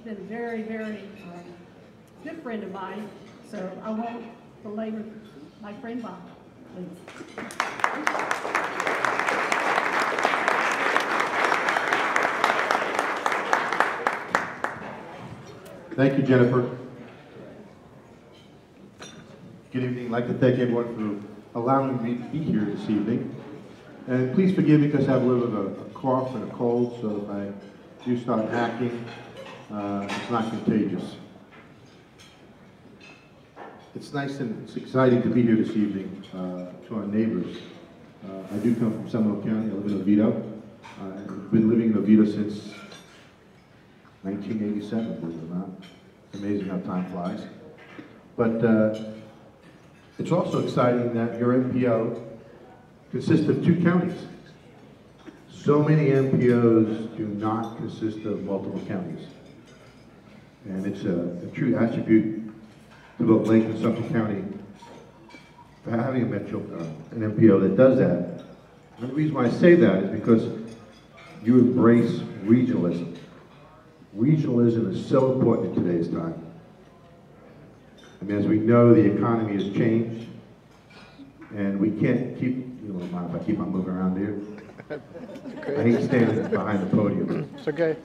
been a very, very good friend of mine, so I won't belabor my friend Bob, please. Thank you, Jennifer. Good evening. I'd like to thank everyone for allowing me to be here this evening. And please forgive me because I have a little bit of a cough and a cold, so if I do start hacking, it's not contagious. It's nice and it's exciting to be here this evening to our neighbors. I do come from Seminole County. I live in Oviedo. I've been living in Oviedo since 1987, believe it or not. It's amazing how time flies. But it's also exciting that your MPO consists of 2 counties. So many MPOs do not consist of multiple counties. And it's a true attribute to both Lake and Sumter County for having a metro, an MPO that does that. And the reason why I say that is because you embrace regionalism. Regionalism is so important in today's time. I mean, as we know, the economy has changed, and we can't keep, you don't mind if I keep on moving around here? I hate standing behind the podium. It's okay.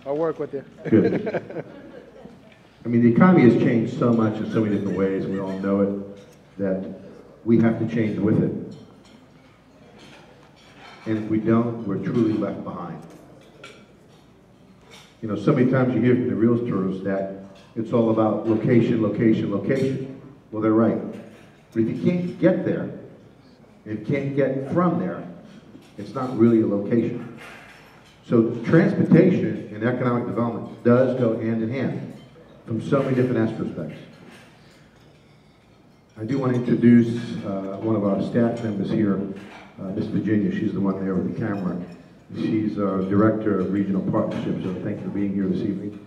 I'll work with you. Good. I mean, the economy has changed so much in so many different ways, we all know it, that we have to change with it. And if we don't, we're truly left behind. You know, so many times you hear from the realtors that it's all about location, location, location. Well, they're right. But if you can't get there, and you can't get from there, it's not really a location. So transportation and economic development does go hand in hand from so many different aspects. I do want to introduce one of our staff members here, Miss Virginia. She's the one there with the camera. She's our Director of Regional Partnerships, so thank you for being here this evening.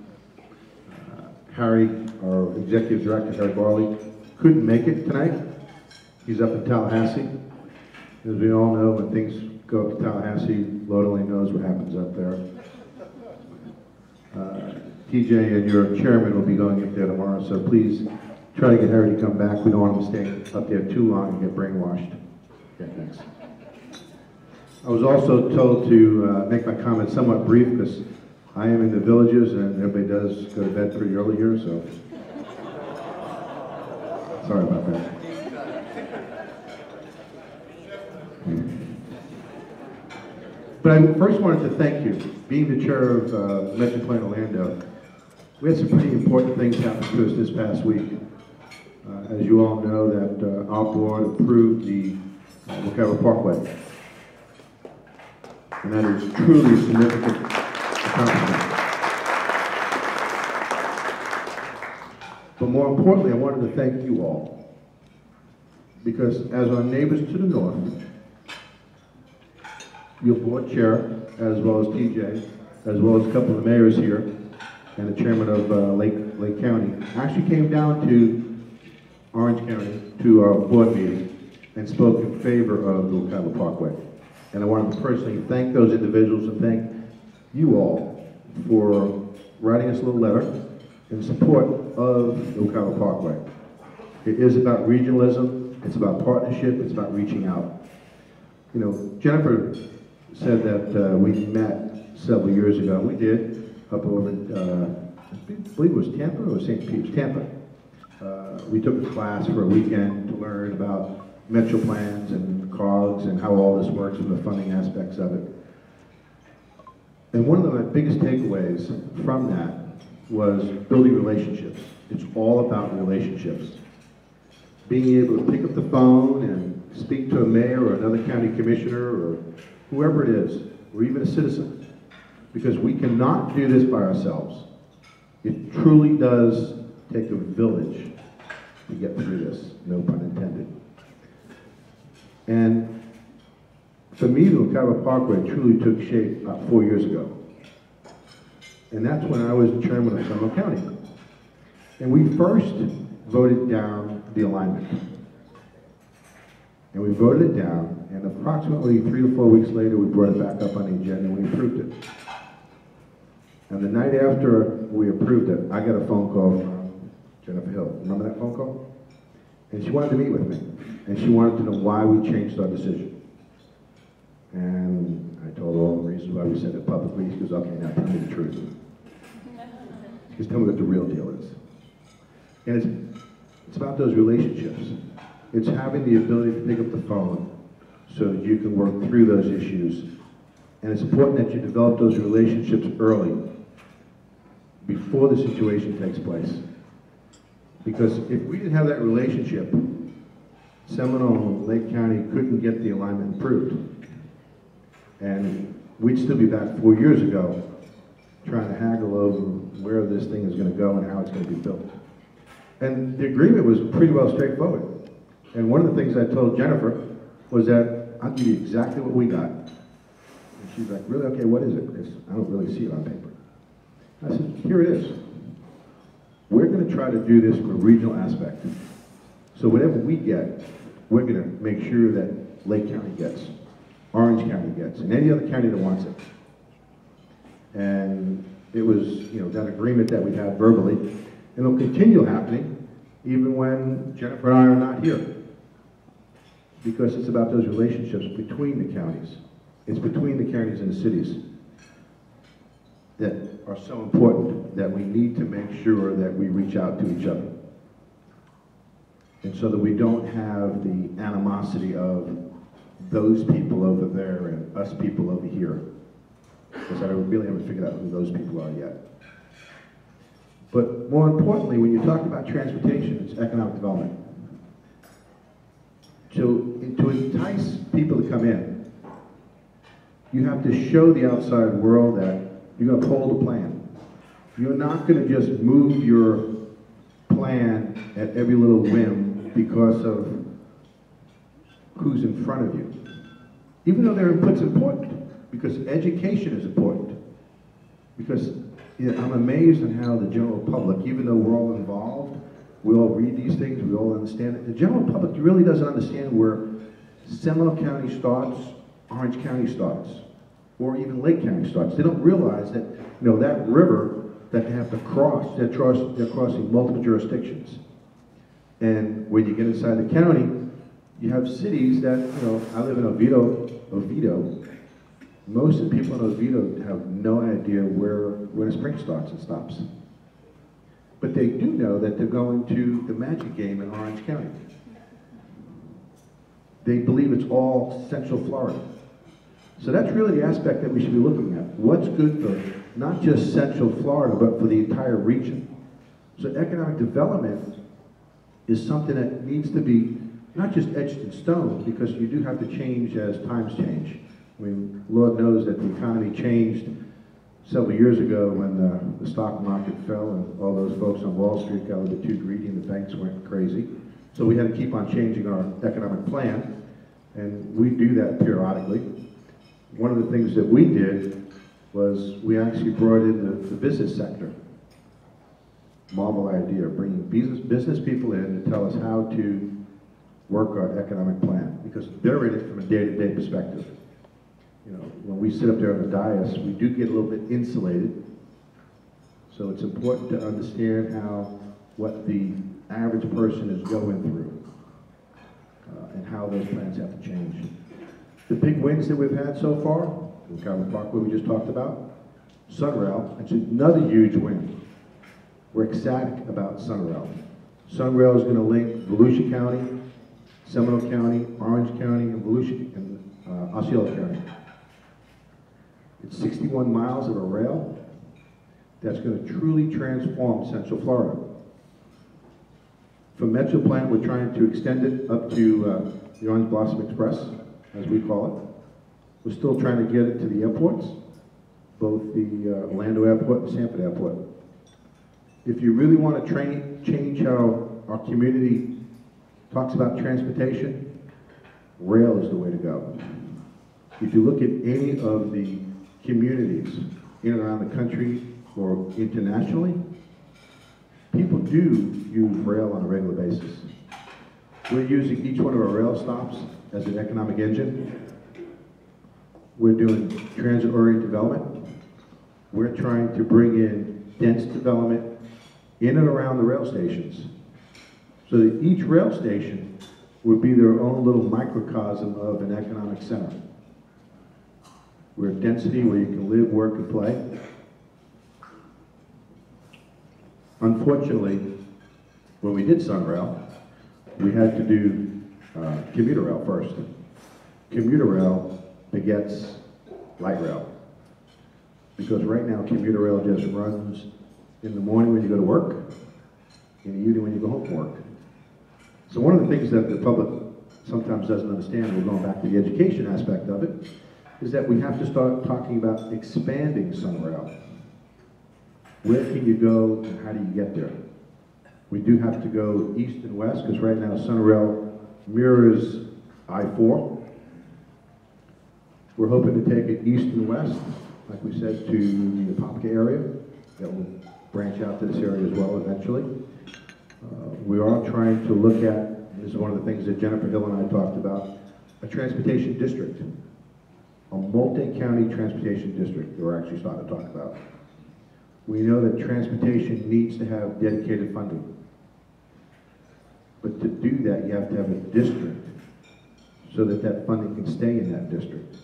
Harry, our Executive Director, Harry Barley, couldn't make it tonight. He's up in Tallahassee. As we all know, when things go up to Tallahassee, Lord only knows what happens up there. TJ and your chairman will be going up there tomorrow, so please try to get Harry to come back. We don't want him to stay up there too long and get brainwashed. Okay, thanks. I was also told to make my comments somewhat brief because I am in the Villages and everybody does go to bed pretty early here, so sorry about that. But I first wanted to thank you. Being the chair of Metropolitan Orlando, we had some pretty important things happen to us this past week. As you all know, that our board approved the Wekiwa Parkway. And that is truly a significant accomplishment. But more importantly, I wanted to thank you all. Because as our neighbors to the north, your board chair, as well as TJ, as well as a couple of the mayors here, and the chairman of Lake County, actually came down to Orange County to our board meeting and spoke in favor of the Wekiwa Parkway. And I wanted to personally thank those individuals and thank you all for writing us a little letter in support of the Wekiwa Parkway. It is about regionalism, it's about partnership, it's about reaching out. You know, Jennifer said that we met several years ago. We did, up over in, I believe it was Tampa or St. Pete's, Tampa. We took a class for a weekend to learn about metro plans and COGS and how all this works and the funding aspects of it. And one of my biggest takeaways from that was building relationships. It's all about relationships. Being able to pick up the phone and speak to a mayor or another county commissioner or whoever it is, or even a citizen, because we cannot do this by ourselves. It truly does take a village to get through this, no pun intended. And for me, the Wekiwa Parkway truly took shape about 4 years ago. And that's when I was the chairman of Seminole County. And we first voted down the alignment. And we voted it down, and approximately 3 to 4 weeks later, we brought it back up on the agenda and we approved it. And the night after we approved it, I got a phone call from Jennifer Hill. Remember that phone call? And she wanted to meet with me. And she wanted to know why we changed our decision. And I told her all the reasons why we said it publicly. She goes, okay, now tell me the truth. She goes, tell me what the real deal is. And it's about those relationships. It's having the ability to pick up the phone so that you can work through those issues. And it's important that you develop those relationships early, before the situation takes place. Because if we didn't have that relationship, Seminole and Lake County couldn't get the alignment approved. And we'd still be back 4 years ago trying to haggle over where this thing is going to go and how it's going to be built. And the agreement was pretty well straightforward. And one of the things I told Jennifer was that I'll give you exactly what we got. And she's like, really? Okay, what is it? Because I don't really see it on paper. I said, here it is. We're going to try to do this from a regional aspect. So whatever we get, we're going to make sure that Lake County gets, Orange County gets, and any other county that wants it. And it was, you know, that agreement that we had verbally, and it'll continue happening even when Jennifer and I are not here. Because it's about those relationships between the counties. It's between the counties and the cities that are so important that we need to make sure that we reach out to each other. And so that we don't have the animosity of those people over there and us people over here. Because I really haven't figured out who those people are yet. But more importantly, when you talk about transportation, it's economic development. So to entice people to come in, you have to show the outside world that you're going to uphold a plan. You're not going to just move your plan at every little whim because of who's in front of you. Even though their input's important, because education is important. Because I'm amazed at how the general public, even though we're all involved, we all read these things, we all understand it. The general public really doesn't understand where Seminole County starts, Orange County starts, or even Lake County starts. They don't realize that, you know, that river that they have to cross, they're crossing multiple jurisdictions. And when you get inside the county, you have cities that, you know, I live in Oviedo. Most of the people in Oviedo have no idea where the spring starts and stops. But they do know that they're going to the Magic game in Orange County. They believe it's all Central Florida. So that's really the aspect that we should be looking at. What's good for not just Central Florida, but for the entire region. So economic development is something that needs to be not just etched in stone, because you do have to change as times change. I mean, Lord knows that the economy changed several years ago when the stock market fell and all those folks on Wall Street got a little bit too greedy and the banks went crazy. So we had to keep on changing our economic plan, and we do that periodically. One of the things that we did was we actually brought in the business sector. Marvel idea, bringing business people in to tell us how to work our economic plan, because they're in it from a day-to-day perspective. You know, when we sit up there on the dais, we do get a little bit insulated. So it's important to understand what the average person is going through and how those plans have to change. The big wins that we've had so far, in Calvert Parkway we just talked about, Sunrail, it's another huge win. We're ecstatic about Sunrail. Sunrail is going to link Volusia County, Seminole County, Orange County, and Volusia, and Osceola County. It's 61 miles of a rail that's going to truly transform Central Florida. From Metro Plant, we're trying to extend it up to the Orange Blossom Express, as we call it. We're still trying to get it to the airports, both the Orlando Airport and Sanford Airport. If you really want to change how our community talks about transportation, rail is the way to go. If you look at any of the communities in and around the country or internationally, people do use rail on a regular basis. We're using each one of our rail stops as an economic engine. We're doing transit-oriented development. we're trying to bring in dense development in and around the rail stations, so that each rail station would be their own little microcosm of an economic center. We're a density where you can live, work, and play. Unfortunately, when we did Sunrail, we had to do commuter rail first. Commuter rail begets light rail. Because right now, commuter rail just runs in the morning when you go to work, in the evening when you go home from work. So one of the things that the public sometimes doesn't understand, we're going back to the education aspect of it, is that we have to start talking about expanding Sunrail. Where can you go and how do you get there? We do have to go east and west, because right now Sunrail mirrors I-4. We're hoping to take it east and west, like we said, to the Apopka area. That will branch out to this area as well eventually. We are trying to look at, and this is one of the things that Jennifer Hill and I talked about, a transportation district, a multi-county transportation district that we're actually starting to talk about. We know that transportation needs to have dedicated funding. But to do that, you have to have a district so that that funding can stay in that district.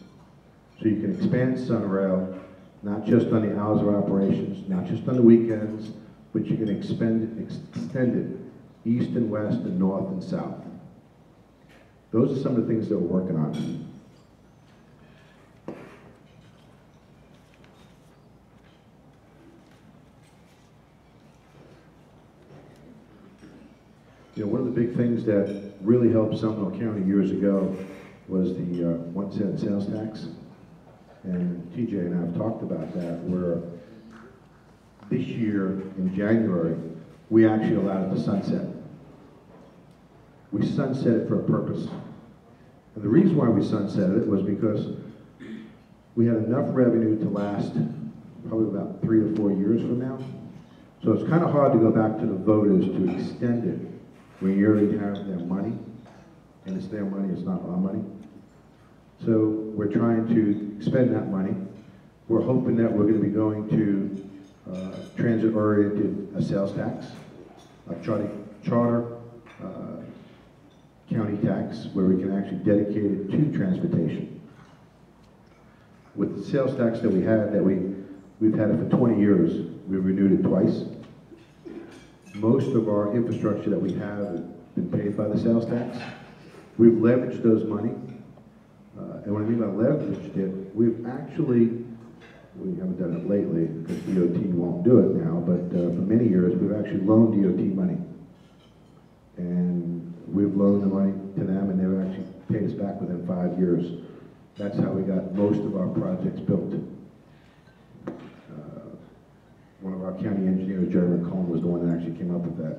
So you can expand Sunrail, not just on the hours of operations, not just on the weekends, but you can extend it east and west and north and south. Those are some of the things that we're working on. You know, one of the big things that really helped Seminole County years ago was the 1 cent sales tax. And TJ and I have talked about that, where this year in January, we actually allowed it to sunset. We sunset it for a purpose. And the reason why we sunsetted it was because we had enough revenue to last probably about 3 to 4 years from now. So it's kind of hard to go back to the voters to extend it when you already have their money, and it's their money, it's not our money. So we're trying to spend that money. We're hoping that we're going to be going to transit-oriented sales tax, a charter county tax, where we can actually dedicate it to transportation. With the sales tax that we had, we've had it for 20 years. We've renewed it twice. Most of our infrastructure that we have been paid by the sales tax. We've leveraged those money. And what I mean by leveraged it, we haven't done it lately because DOT won't do it now, but for many years we've actually loaned DOT money. And we've loaned the money to them and they've actually paid us back within 5 years. That's how we got most of our projects built. One of our county engineers, Jerry McComb, was the one that actually came up with that.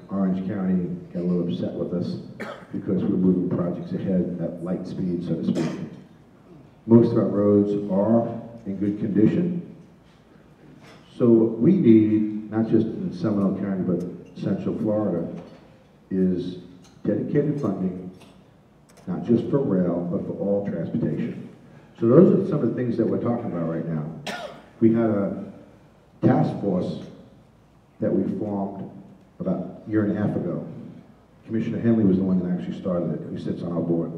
Orange County got a little upset with us because we're moving projects ahead at light speed, so to speak. Most of our roads are in good condition. So what we need, not just in Seminole County, but Central Florida, is dedicated funding, not just for rail, but for all transportation. So those are some of the things that we're talking about right now. We had a task force that we formed about a year and a half ago. Commissioner Henley was the one that actually started it, who sits on our board.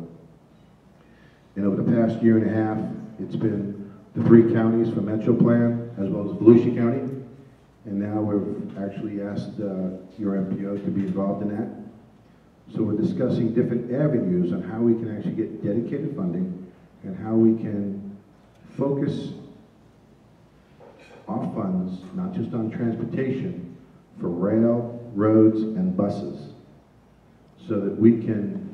And over the past year and a half, it's been the 3 counties for Metro Plan, as well as Volusia County. And now we've actually asked your MPO to be involved in that. So we're discussing different avenues on how we can actually get dedicated funding and how we can focus our funds, not just on transportation, for rail, roads, and buses, so that we can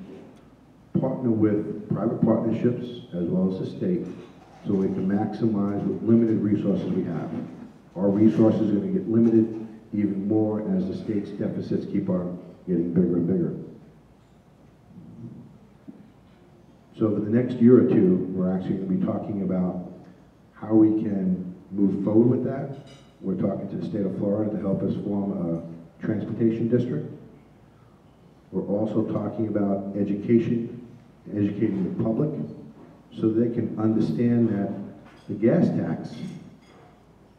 partner with private partnerships as well as the state, so we can maximize what limited resources we have. Our resources are going to get limited even more as the state's deficits keep on getting bigger and bigger. So for the next year or two, we're actually going to be talking about how we can move forward with that. We're talking to the state of Florida to help us form a transportation district. We're also talking about education, educating the public, so they can understand that the gas tax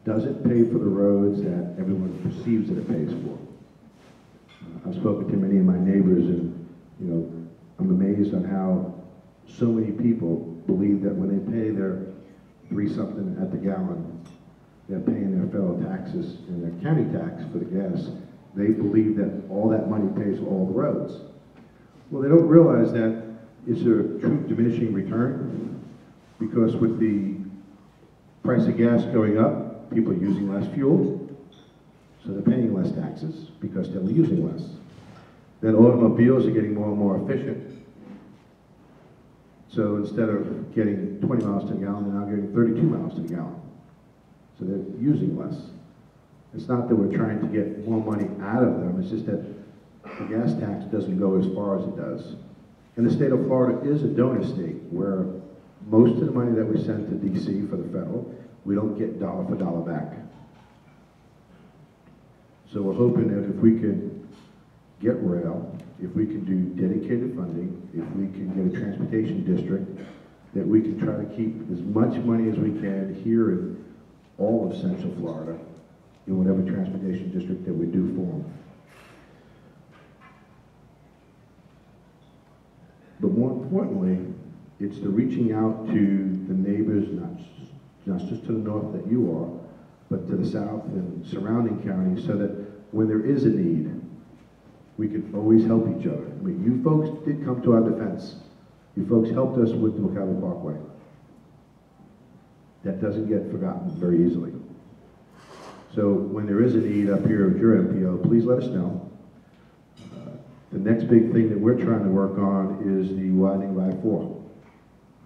doesn't pay for the roads that everyone perceives that it pays for. I've spoken to many of my neighbors, and you know, I'm amazed on how so many people believe that when they pay their 3-something at the gallon, they're paying their federal taxes and their county tax for the gas. They believe that all that money pays for all the roads. Well, they don't realize that it's a true diminishing return, because with the price of gas going up, people are using less fuel, so they're paying less taxes because they're using less. Then automobiles are getting more and more efficient. So instead of getting 20 miles to the gallon, they're now getting 32 miles to the gallon. So they're using less. It's not that we're trying to get more money out of them, it's just that the gas tax doesn't go as far as it does. And the state of Florida is a donor state, where most of the money that we send to DC for the federal, we don't get dollar for dollar back. So we're hoping that if we can get rail, if we can do dedicated funding, if we can get a transportation district, that we can try to keep as much money as we can here in all of Central Florida, in whatever transportation district that we do form. But more importantly, it's the reaching out to the neighbors, not just to the north that you are, but to the south and surrounding counties, so that when there is a need, we can always help each other. I mean, you folks did come to our defense. You folks helped us with the McCallum Parkway. That doesn't get forgotten very easily. So when there is a need up here at your MPO, please let us know. The next big thing that we're trying to work on is the widening of I-4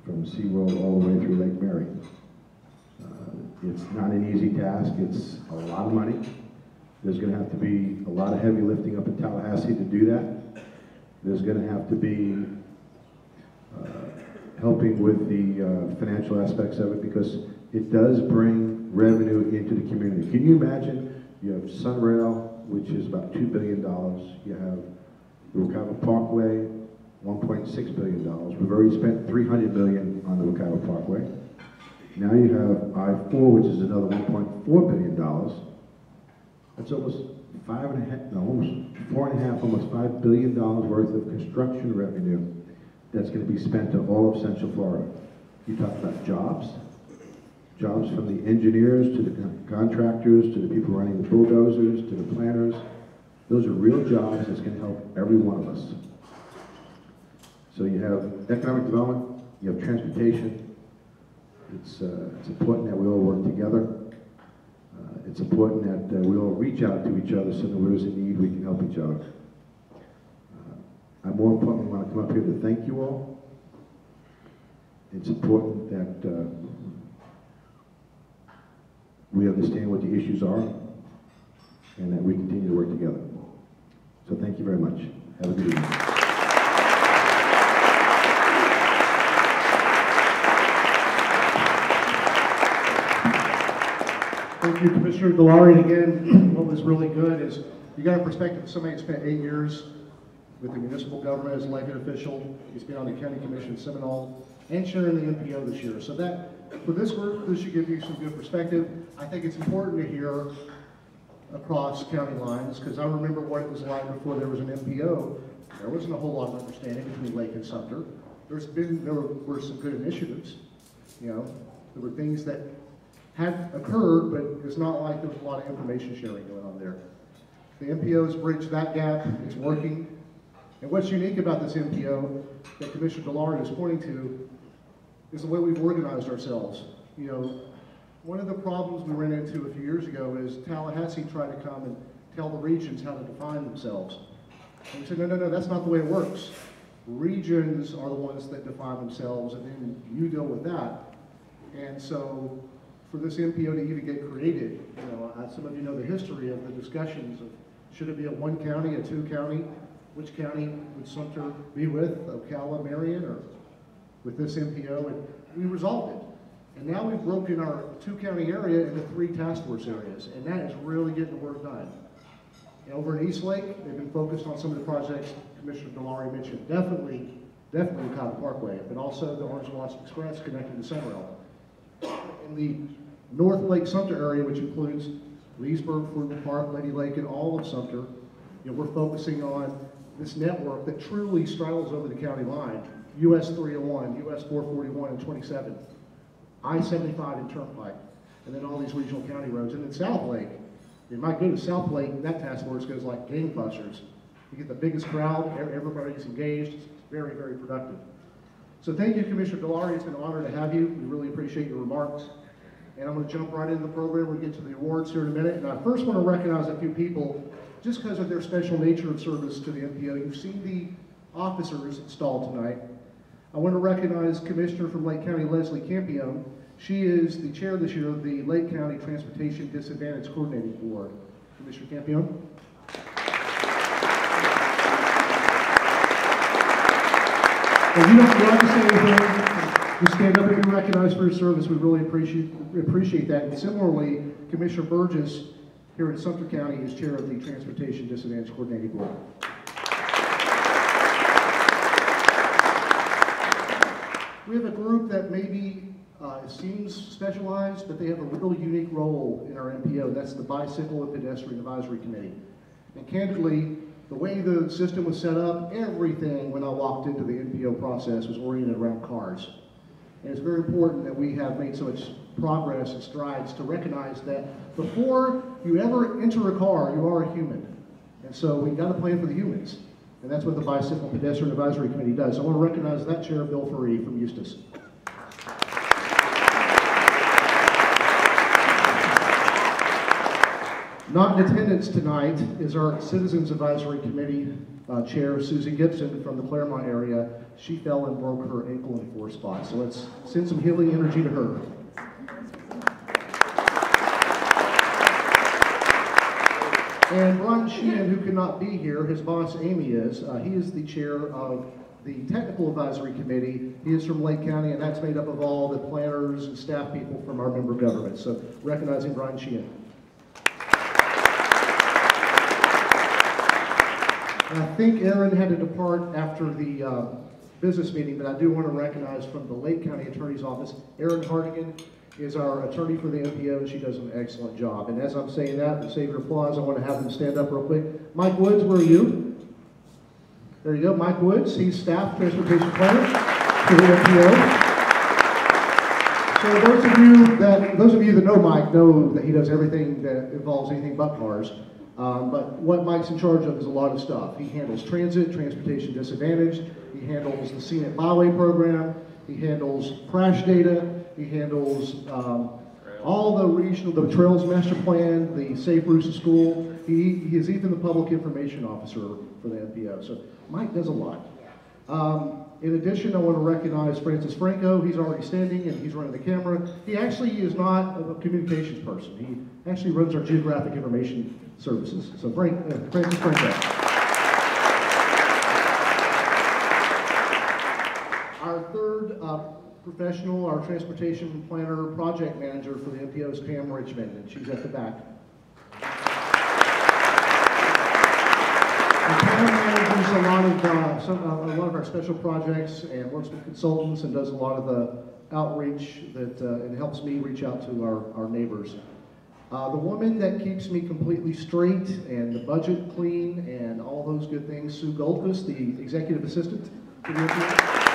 from SeaWorld all the way through Lake Mary. It's not an easy task. It's a lot of money. There's going to have to be a lot of heavy lifting up in Tallahassee to do that. There's going to have to be helping with the financial aspects of it, because it does bring revenue into the community. Can you imagine? You have Sunrail, which is about $2 billion. You have the Wekiwa Parkway, $1.6 billion. We've already spent $300 million on the Wekiwa Parkway. Now you have I-4, which is another $1.4 billion. That's almost almost $5 billion worth of construction revenue that's going to be spent on all of Central Florida. You talk about jobs from the engineers to the contractors to the people running the bulldozers to the planners. Those are real jobs that's going to help every one of us. So you have economic development, you have transportation. It's important that we all work together. It's important that we all reach out to each other, so that when there's a need, we can help each other. I more importantly want to come up here to thank you all. It's important that we understand what the issues are and that we continue to work together. So thank you very much. Have a good evening. Thank you, Commissioner Dallari. And again, what was really good is you got a perspective of somebody who spent 8 years with the municipal government as an elected official. He's been on the county commission in Seminole and chairing the MPO this year. So that, for this group, this should give you some good perspective. I think it's important to hear across county lines, because I remember what it was like before there was an MPO. There wasn't a whole lot of understanding between Lake and Sumter. There were some good initiatives. You know, there were things that had occurred, but it's not like there was a lot of information sharing going on there. The MPO's bridged that gap. It's working. And what's unique about this MPO that Commissioner Dallari is pointing to is the way we've organized ourselves. You know, one of the problems we ran into a few years ago is Tallahassee tried to come and tell the regions how to define themselves. And we said, no, that's not the way it works. Regions are the ones that define themselves, and then you deal with that. And so, for this MPO to even get created, you know, some of you know the history of the discussions of should it be a 1 county, a 2 county, which county would Sumter be with, Ocala, Marion, or with this MPO, and we resolved it. And now we've broken our 2 county area into 3 task force areas, and that is really getting the work done. And over in East Lake, they've been focused on some of the projects Commissioner Dallari mentioned, definitely Cotton Parkway, but also the Orange Blossom Express connected to Sunrail. And the North Lake Sumter area, which includes Leesburg, Fruitland Park, Lady Lake, and all of Sumter. We're focusing on this network that truly straddles over the county line. US 301, US 441 and 27, I-75 and Turnpike, and then all these regional county roads. And then South Lake, my goodness, South Lake, that task force goes like gangbusters. You get the biggest crowd, everybody's engaged, it's very, very productive. So thank you, Commissioner Dallari. It's been an honor to have you. We really appreciate your remarks. And I'm going to jump right into the program. We'll get to the awards here in a minute. And I first want to recognize a few people just because of their special nature of service to the MPO. You've seen the officers installed tonight. I want to recognize Commissioner from Lake County, Leslie Campione. She is the chair this year of the Lake County Transportation Disadvantage Coordinating Board. Commissioner Campione. And you don't have to say anything. You stand up and be recognized for your service. We really appreciate that. And similarly, Commissioner Burgess here in Sumter County is chair of the Transportation Disadvantage Coordinating Board. We have a group that maybe seems specialized, but they have a really unique role in our MPO. That's the Bicycle and Pedestrian Advisory Committee. And candidly, the way the system was set up, everything when I walked into the MPO process was oriented around cars. And it's very important that we have made so much progress and strides to recognize that before you ever enter a car, you are a human. And so we've got to plan for the humans. And that's what the Bicycle and Pedestrian Advisory Committee does. So I want to recognize that chair, Bill Ferree from Eustis. Not in attendance tonight is our Citizens Advisory Committee Chair, Susy Gibson from the Claremont area. She fell and broke her ankle in 4 spots. So let's send some healing energy to her. And Ron Sheahan, who could not be here, his boss Amy is. He is the chair of the Technical Advisory Committee. He is from Lake County, and that's made up of all the planners and staff people from our member governments. So recognizing Ron Sheahan. And I think Erin had to depart after the business meeting, but I do want to recognize from the Lake County Attorney's Office, Erin Hartigan is our attorney for the MPO, and she does an excellent job. And as I'm saying that, to save your applause, I want to have them stand up real quick. Mike Woods, where are you? There you go, Mike Woods. He's staff transportation planner for the MPO. So those of you that know Mike know that he does everything that involves anything but cars. But what Mike's in charge of is a lot of stuff. He handles transit, transportation disadvantage. He handles the scenic byway program. He handles crash data. He handles all the trails master plan, the safe routes to school. He is even the public information officer for the MPO. So Mike does a lot. In addition, I want to recognize Franco. He's already standing and he's running the camera. He actually is not a communications person. He actually runs our geographic information services. So Franco. Our third professional, our transportation planner, project manager for the MPO is Pam Richmond, and she's at the back. And Pam manages a lot of our special projects and works with consultants and does a lot of the outreach that and helps me reach out to our neighbors. The woman that keeps me completely straight and the budget clean and all those good things, Sue Goldfuss, the executive assistant to the MPO.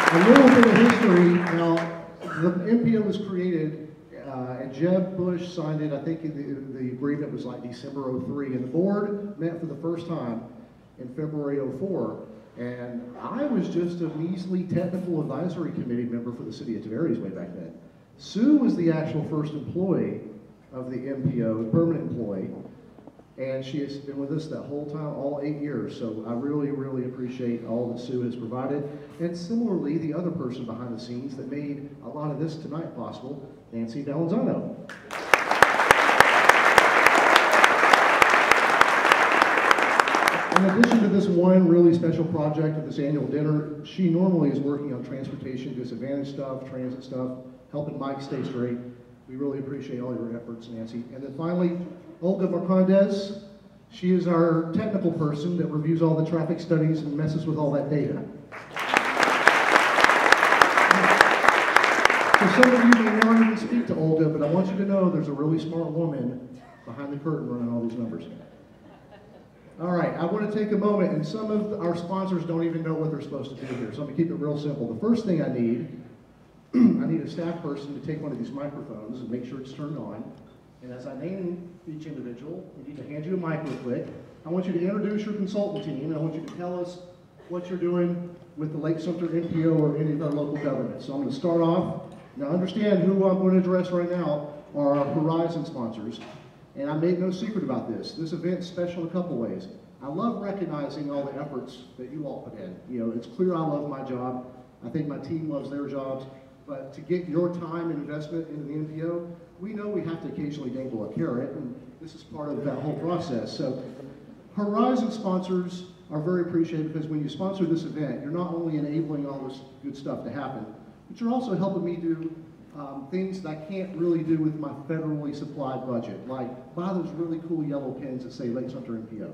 A little bit of history. Now, the MPO was created, and Jeb Bush signed it. I think the agreement was like December '03, and the board met for the first time in February '04. And I was just a measly technical advisory committee member for the city of Tavares way back then. Sue was the actual first employee of the MPO, permanent employee. And she has been with us that whole time, all 8 years. So I really, really appreciate all that Sue has provided. And similarly, the other person behind the scenes that made a lot of this tonight possible, Nancy Valenzano. In addition to this one really special project at this annual dinner, she normally is working on transportation disadvantage stuff, transit stuff, helping Mike stay straight. We really appreciate all your efforts, Nancy. And then finally, Olga Marcondes. She is our technical person that reviews all the traffic studies and messes with all that data. So some of you may not even speak to Olga, but I want you to know there's a really smart woman behind the curtain running all these numbers. All right, I want to take a moment, and some of our sponsors don't even know what they're supposed to do here, so I'm going to keep it real simple. The first thing I need a staff person to take one of these microphones and make sure it's turned on. And as I name each individual, we need to hand you a mic real quick. I want you to introduce your consultant team, and I want you to tell us what you're doing with the Lake Sumter MPO or any of our local governments. So I'm going to start off. Now understand who I'm going to address right now are our Horizon sponsors. And I made no secret about this. This event's special in a couple ways. I love recognizing all the efforts that you all put in. You know, it's clear I love my job. I think my team loves their jobs. But to get your time and investment into the MPO, we know we have to occasionally dangle a carrot, and this is part of that whole process. So Horizon sponsors are very appreciated because when you sponsor this event, you're not only enabling all this good stuff to happen, but you're also helping me do things that I can't really do with my federally supplied budget, like buy those really cool yellow pens that say Lake Sumter MPO.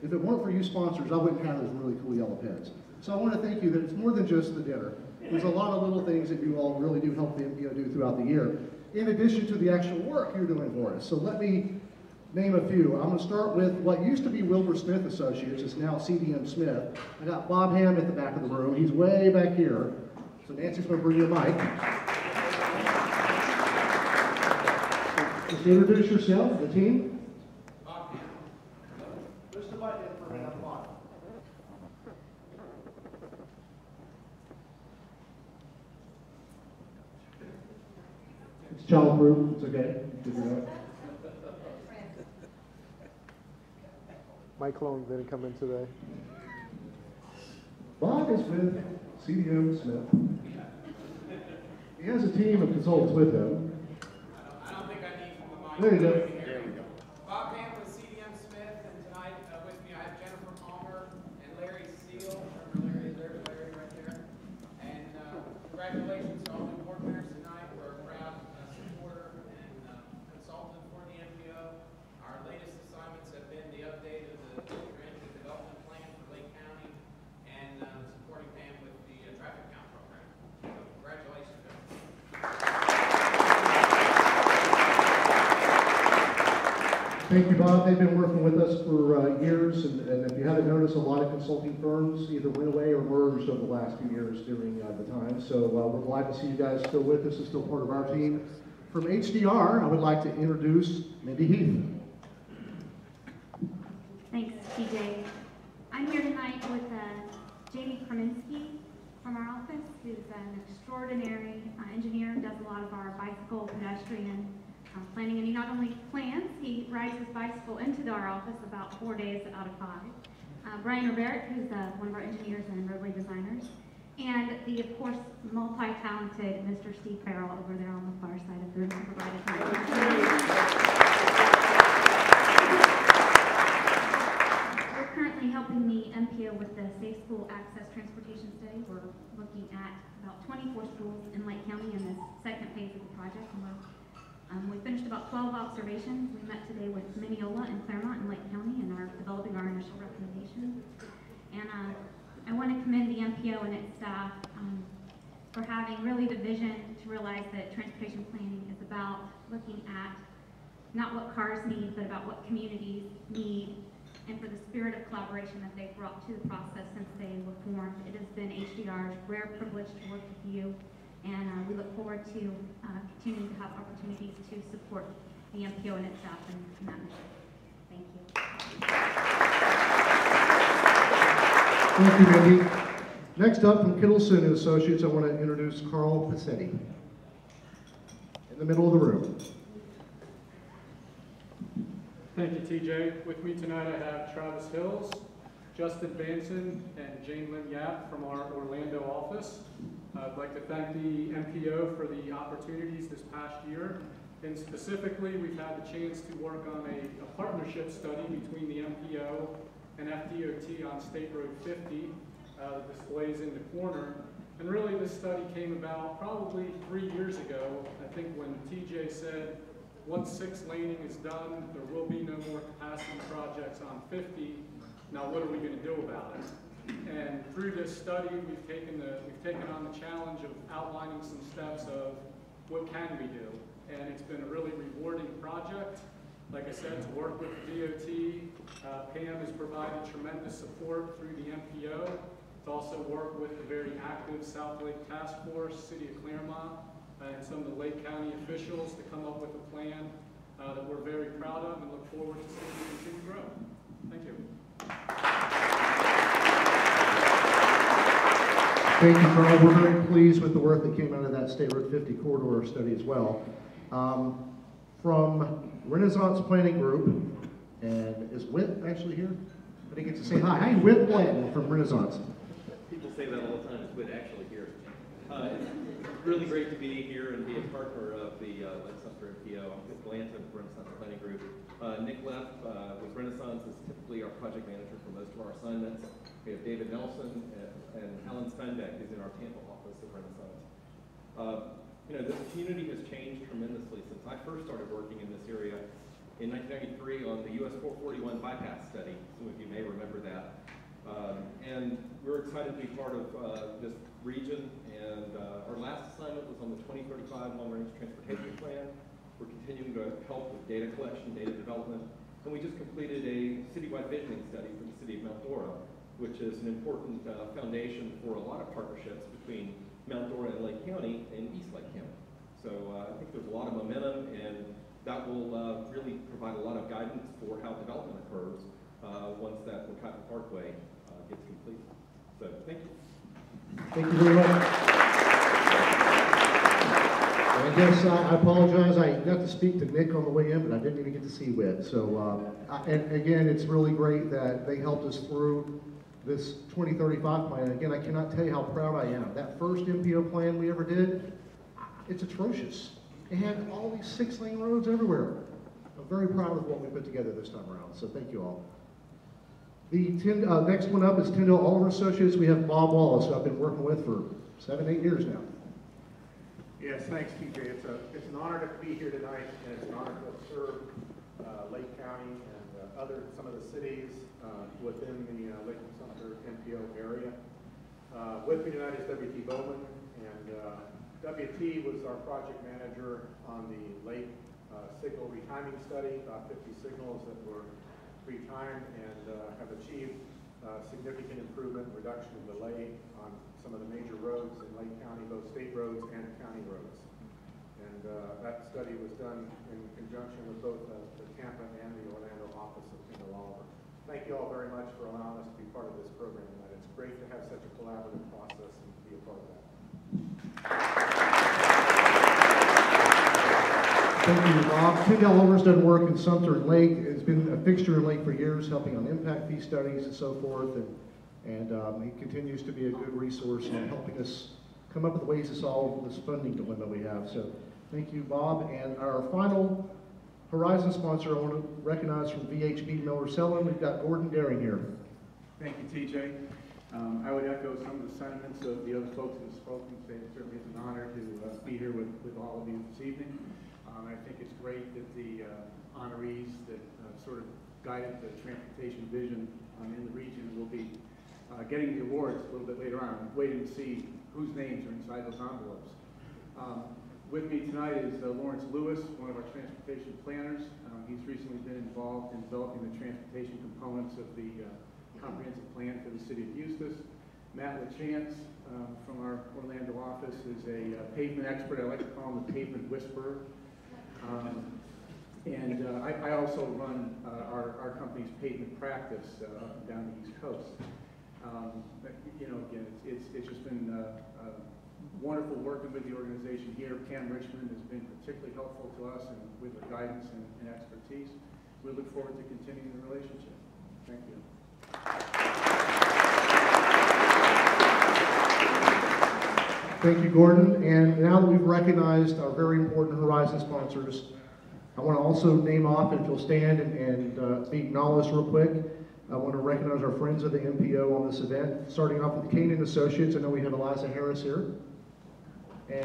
If it weren't for you sponsors, I wouldn't have those really cool yellow pens. So I want to thank you that it's more than just the dinner. There's a lot of little things that you all really do help the MPO do throughout the year, in addition to the actual work you're doing for us. So let me name a few. I'm going to start with what used to be Smith Associates, it's now CDM Smith. I got Bob Hamm at the back of the room. He's way back here. So Nancy's going to bring you a mic. Just introduce yourself, the team. Bob Hamm. Push the button in for me, I'm on. It's childproof, it's okay. Figure it out. My clone didn't come in today. Bob is with CDM Smith. He has a team of consultants with him. I don't think I need the mic. There you go. There we go. Bob Hamm with CDM Smith, and tonight with me I have Jennifer Palmer and Larry Seal. Remember Larry? There's Larry right there. And congratulations to all the board members tonight. We're a proud supporter and consultant for the MPO. Our latest assignments have been the update of the transit development plan for Lake County and supporting Pam with the traffic count program. So congratulations, guys. Thank you, Bob. They've been working with us for years, and if you haven't noticed, a lot of consulting firms either went away or merged over the last few years during the time. So we're glad to see you guys still with us and still part of our team. From HDR, I would like to introduce Mindy Heath. Thanks, TJ. I'm here tonight with Jamie Kraminski from our office, who's an extraordinary engineer, does a lot of our bicycle pedestrian planning, and he not only plans, he rides his bicycle into our office about 4 days out of 5. Brian Rivera, who's one of our engineers and roadway designers, and the, of course, multi-talented Mr. Steve Farrell over there on the far side of the room who provided time. We're currently helping the MPO with the Safe School Access Transportation Study. We're looking at about 24 schools in Lake County in this second phase of the project. And we finished about 12 observations. We met today with Mineola and Claremont in Lake County and are developing our initial recommendations. And I want to commend the MPO and its staff for having really the vision to realize that transportation planning is about looking at not what cars need, but about what communities need, and for the spirit of collaboration that they've brought to the process since they were formed. It has been HDR's rare privilege to work with you, and we look forward to continuing to have opportunities to support the MPO and its staff in that mission. Thank you. Thank you, Mindy. Next up from Kittelson Associates, I want to introduce Carl Passetti. In the middle of the room. Thank you, TJ. With me tonight I have Travis Hills, Justin Vanson, and Jane Lim-Yap from our Orlando office. I'd like to thank the MPO for the opportunities this past year. And specifically, we've had the chance to work on a partnership study between the MPO and FDOT on State Road 50, the displays in the corner. And really this study came about probably 3 years ago, I think when TJ said, once 6 laning is done, there will be no more capacity projects on 50. Now what are we going to do about it? And through this study, we've taken on the challenge of outlining some steps of what can we do. And it's been a really rewarding project. Like I said, to work with the DOT, Pam has provided tremendous support through the MPO. To also work with the very active South Lake Task Force, City of Claremont, and some of the Lake County officials to come up with a plan that we're very proud of and look forward to seeing it continue to grow. Thank you. Thank you, Carl. We're very pleased with the work that came out of that State Road 50 corridor study as well. From Renaissance Planning Group, and is Whit actually here? I didn't get to say hi. Hi, Whit Blanton from Renaissance. People say that all the time. It's Whit actually here. It's really great to be here and be a partner of the Sumter MPO. I'm Whit Blanton from Renaissance Planning Group. Nick Leff with Renaissance is typically our project manager for most of our assignments. We have David Nelson and Alan Steinbeck, who's in our Tampa office of Renaissance. You know, this community has changed tremendously since I first started working in this area in 1993 on the US 441 bypass study. Some of you may remember that. And we're excited to be part of this region. And our last assignment was on the 2035 Long Range Transportation Plan. We're continuing to help with data collection, data development. And we just completed a citywide visioning study for the city of Mount Dora, which is an important foundation for a lot of partnerships between Mount Dora and Lake County and East Lake County. So I think there's a lot of momentum, and that will really provide a lot of guidance for how development occurs once that Wakata Parkway gets complete. So thank you. Thank you very much. I guess I apologize. I got to speak to Nick on the way in, but I didn't even get to see Whit. So, and again, it's really great that they helped us through this 2035 plan. Again, I cannot tell you how proud I am. That first MPO plan we ever did, it's atrocious. It had all these 6-lane roads everywhere. I'm very proud of what we put together this time around, so thank you all. The next one up is Tindale-Oliver Associates. We have Bob Wallace, who I've been working with for 7-8 years now. Yes, thanks, TJ. It's an honor to be here tonight, and it's an honor to serve Lake County and some of the cities within the Lake and Sumter MPO area. With me tonight is W.T. Bowman, and W.T. was our project manager on the lake signal retiming study, about 50 signals that were retimed and have achieved significant improvement, reduction in delay on some of the major roads in Lake County, both state roads and county roads. And that study was done in conjunction with both the Tampa and the Orlando office of Tindale-Oliver. Thank you all very much for allowing us to be part of this program tonight. It's great to have such a collaborative process and to be a part of that. Thank you, Bob. Tindale-Oliver's done work in Sumter and Lake. It's been a fixture in Lake for years, helping on impact fee studies and so forth. And he continues to be a good resource in helping us come up with ways to solve this funding dilemma we have. So thank you, Bob. And our final Horizon sponsor I want to recognize from VHB MillerSellen. We've got Gordon Daring here. Thank you, TJ. I would echo some of the sentiments of the other folks who have spoken. It certainly is an honor to be here with all of you this evening. I think it's great that the honorees that sort of guided the transportation vision in the region will be getting the awards a little bit later on. I'm waiting to see whose names are inside those envelopes. With me tonight is Lawrence Lewis, one of our transportation planners. He's recently been involved in developing the transportation components of the comprehensive plan for the city of Eustis. Matt LaChance from our Orlando office is a pavement expert. I like to call him the pavement whisperer. I also run our company's pavement practice up and down the East Coast. You know, again, it's just been wonderful working with the organization here. Richmond has been particularly helpful to us and with their guidance and expertise. We look forward to continuing the relationship. Thank you. Thank you, Gordon. And now that we've recognized our very important Horizon sponsors, I want to also name off, if you'll stand and be acknowledged real quick. I want to recognize our friends of the MPO on this event, starting off with the Canin Associates. I know we have Eliza Harris here. And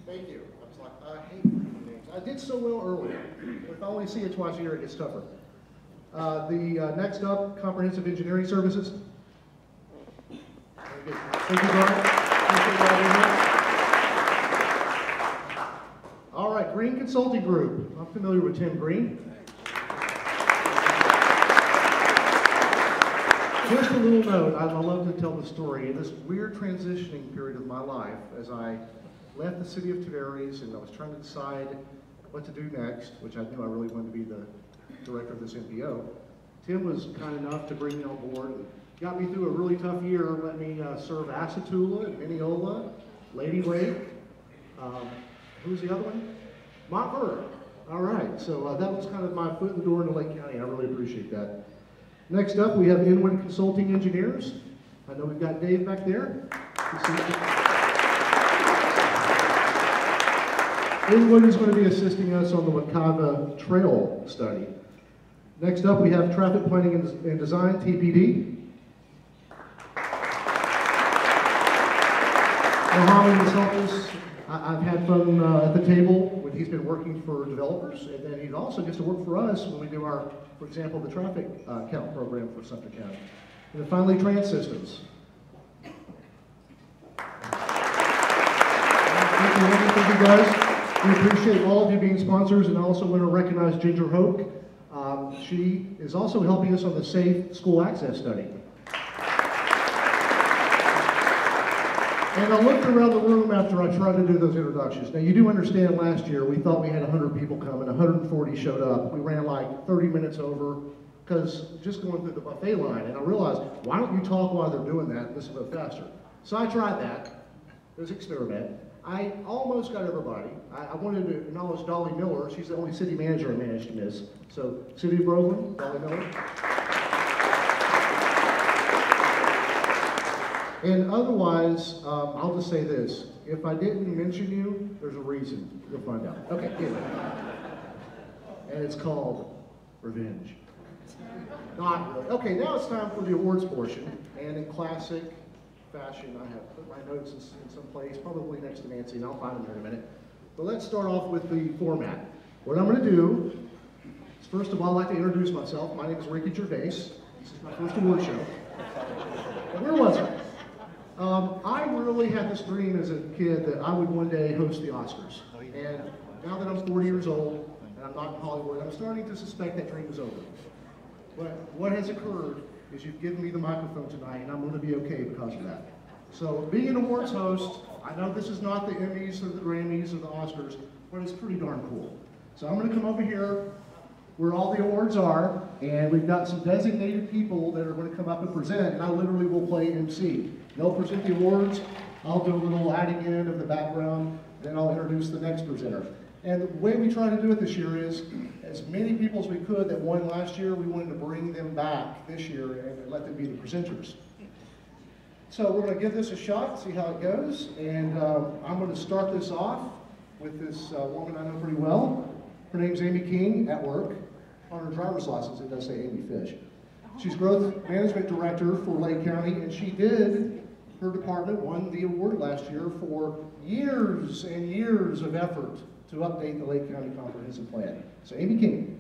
thank you. I was like, I hate reading names. I did so well earlier. If I only see it twice a year, it gets tougher. Next up, Comprehensive Engineering Services. Very good. Thank you, Brian. Appreciate y'all being here. All right, Green Consulting Group. I'm familiar with Tim Green. Just a little note, I love to tell the story. In this weird transitioning period of my life, as I left the city of Tavares and I was trying to decide what to do next, which I knew I really wanted to be the director of this MPO, Tim was kind enough to bring me on board and got me through a really tough year, let me serve Asatula, Mineola, Lady Lake, who's the other one? Montverde. All right, so that was kind of my foot in the door into Lake County. I really appreciate that. Next up, we have Inwood Consulting Engineers. I know we've got Dave back there. Inwood is going to be assisting us on the Wakava Trail study. Next up, we have Traffic Planning and Design, TPD. Mohammed has helped us. I've had fun at the table when he's been working for developers, and then he also gets to work for us when we do our, for example, the traffic count program for Sumter County. And then finally, TranSystems. Thank you guys. We appreciate all of you being sponsors, and I also want to recognize Ginger Hoke. She is also helping us on the Safe School Access Study. And I looked around the room after I tried to do those introductions. Now, you do understand last year we thought we had 100 people come and 140 showed up. We ran like 30 minutes over because just going through the buffet line, and I realized, why don't you talk while they're doing that? This will go faster. So I tried that. It was an experiment. I almost got everybody. I wanted to acknowledge Dolly Miller. She's the only city manager I managed to miss. So, City of Groveland, Dolly Miller. And otherwise, I'll just say this. If I didn't mention you, there's a reason. You'll find out. Okay, anyway. And it's called revenge. Not really. Okay, now it's time for the awards portion. And in classic fashion, I have put my notes in some place, probably next to Nancy, and I'll find them here in a minute. But let's start off with the format. What I'm going to do is, first of all, I'd like to introduce myself. My name is Ricky Gervais. This is my first award show. And where was I? I really had this dream as a kid that I would one day host the Oscars. And now that I'm 40 years old and I'm not in Hollywood, I'm starting to suspect that dream is over. But what has occurred is you've given me the microphone tonight, and I'm going to be okay because of that. So being an awards host, I know this is not the Emmys or the Grammys or the Oscars, but it's pretty darn cool. So I'm going to come over here where all the awards are, and we've got some designated people that are going to come up and present, and I literally will play MC. They'll present the awards, I'll do a little adding in of the background, then I'll introduce the next presenter. And the way we try to do it this year is, as many people as we could that won last year, we wanted to bring them back this year and let them be the presenters. So we're going to give this a shot, see how it goes, and I'm going to start this off with this woman I know pretty well. Her name's Amy King, at work. On her driver's license, it does say Amy Fish. She's Growth Management Director for Lake County, and her department won the award last year for years and years of effort to update the Lake County Comprehensive Plan. So Amy King.